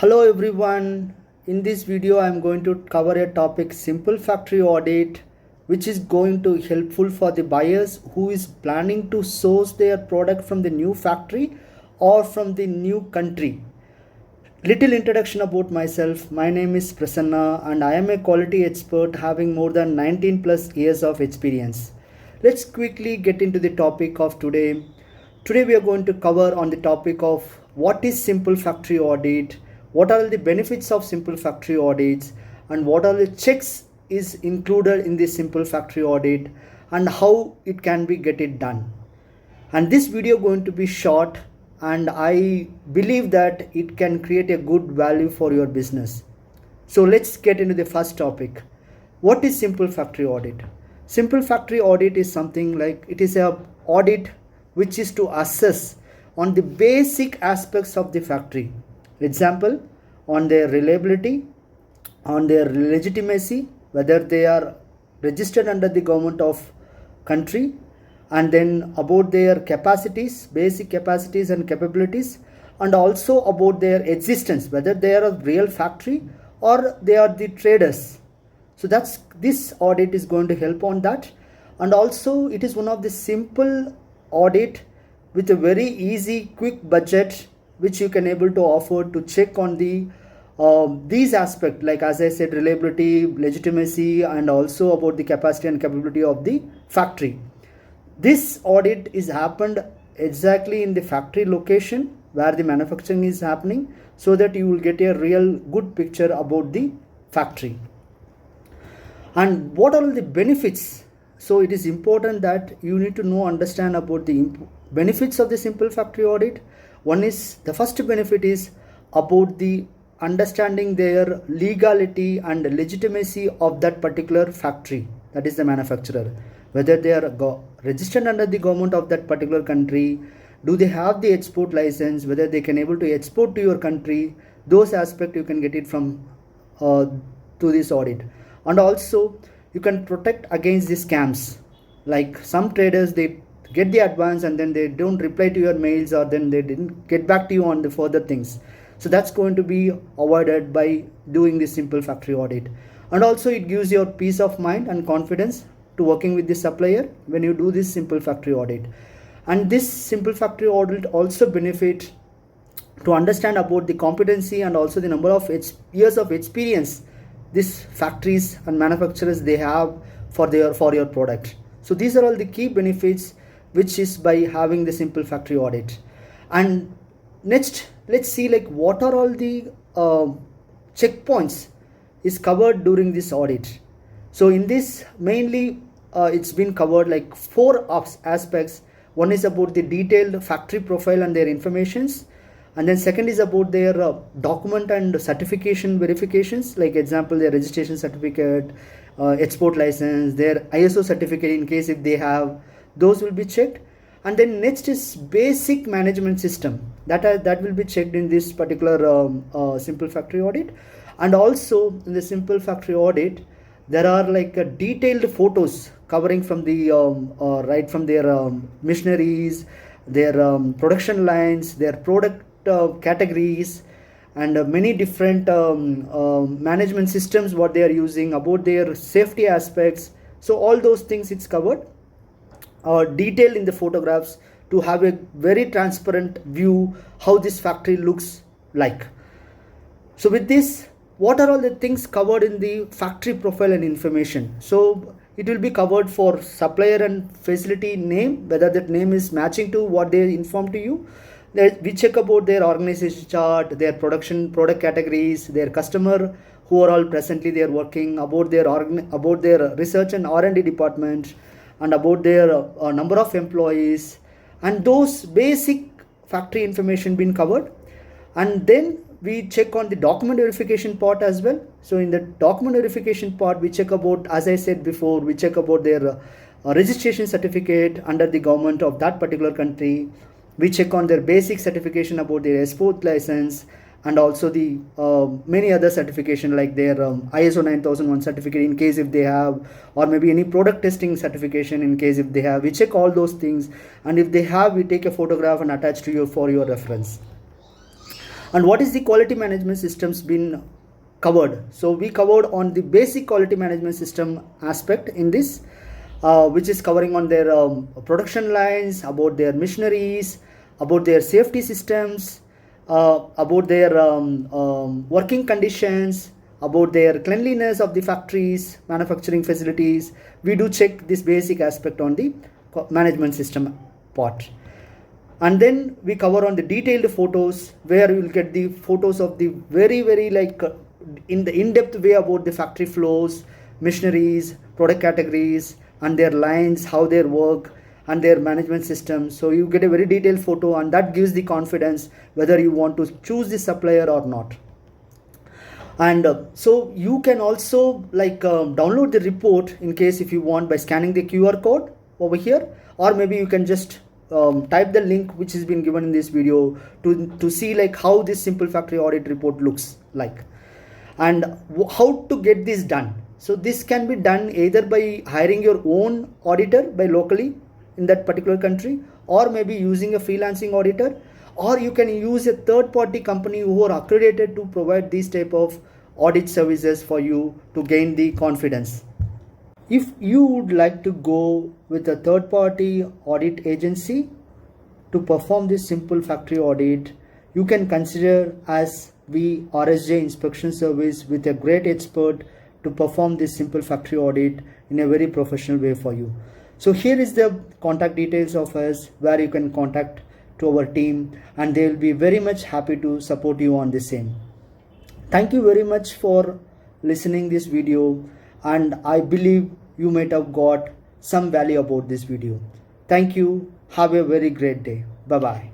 Hello everyone. In this video I am going to cover a topic simple factory audit, which is going to helpful for the buyers who is planning to source their product from the new factory or from the new country. Little introduction about myself. My name is Prasanna and I am a quality expert having more than 19 plus years of experience. Let's quickly get into the topic of today. Today we are going to cover on the topic of what is simple factory audit, what are the benefits of simple factory audits, and what are the checks is included in this simple factory audit and how it can be get it done. And this video going to be short, and I believe that it can create a good value for your business. So let's get into the first topic. What is simple factory audit? Simple factory audit is something like it is a audit which is to assess on the basic aspects of the factory. Example, on their reliability, on their legitimacy, whether they are registered under the government of country, and then about their capacities, basic capacities and capabilities, and also about their existence, whether they are a real factory or they are the traders. So that's this audit is going to help on that. And also it is one of the simple audit with a very easy quick budget which you can able to offer to check on the these aspects, like as I said, reliability, legitimacy, and also about the capacity and capability of the factory. This audit is happened exactly in the factory location where the manufacturing is happening, so that you will get a real good picture about the factory. And what are the benefits? So it is important that you need to understand about the benefits of the simple factory audit. One is, the first benefit is about the understanding their legality and legitimacy of that particular factory, that is the manufacturer, whether they are registered under the government of that particular country, do they have the export license, whether they can able to export to your country. Those aspects you can get it from to this audit. And also you can protect against the scams, like some traders, they get the advance and then they don't reply to your mails, or then they didn't get back to you on the further things. So that's going to be avoided by doing this simple factory audit. And also it gives your peace of mind and confidence to working with the supplier when you do this simple factory audit. And this simple factory audit also benefit to understand about the competency and also the number of years of experience these factories and manufacturers they have for your product. So these are all the key benefits which is by having the simple factory audit. And next, let's see like what are all the checkpoints is covered during this audit. So in this mainly it's been covered like four aspects. One is about the detailed factory profile and their informations, and then second is about their document and certification verifications, like example their registration certificate, export license, their ISO certificate in case if they have, those will be checked. And then next is basic management system that will be checked in this particular simple factory audit. And also in the simple factory audit there are like detailed photos covering from the right from their machineries, their production lines, their product categories, and many different management systems what they are using, about their safety aspects. So all those things it's covered detailed in the photographs to have a very transparent view how this factory looks like. So with this, what are all the things covered in the factory profile and information? So it will be covered for supplier and facility name, whether that name is matching to what they inform to you. We check about their organization chart, their production product categories, their customer who are all presently they are working, about their research and R&D department, and about their number of employees, and those basic factory information been covered. And then we check on the document verification part as well. So in the document verification part we check about, as I said before, we check about their registration certificate under the government of that particular country. We check on their basic certification about their export license, and also the many other certification like their ISO 9001 certificate in case if they have, or maybe any product testing certification in case if they have. We check all those things, and if they have, we take a photograph and attach to you for your reference. And what is the quality management systems been covered? So we covered on the basic quality management system aspect in this, which is covering on their production lines, about their machineries, about their safety systems, about their working conditions, about their cleanliness of the factories, manufacturing facilities. We do check this basic aspect on the management system part. And then we cover on the detailed photos, where you will get the photos of the very like in the in-depth way about the factory flows, machineries, product categories, and their lines, how they work, and their management system. So you get a very detailed photo, and that gives the confidence whether you want to choose the supplier or not. And so you can also like download the report in case if you want, by scanning the QR code over here, or maybe you can just type the link which has been given in this video to see like how this simple factory audit report looks like, and how to get this done. So this can be done either by hiring your own auditor by locally in that particular country, or maybe using a freelancing auditor, or you can use a third-party company who are accredited to provide these type of audit services for you to gain the confidence. If you would like to go with a third-party audit agency to perform this simple factory audit, you can consider as we RSJ Inspection Service with a great expert to perform this simple factory audit in a very professional way for you. So here is the contact details of us, where you can contact to our team, and they will be very much happy to support you on the same. Thank you very much for listening this video, and I believe you might have got some value about this video. Thank you. Have a very great day. Bye bye.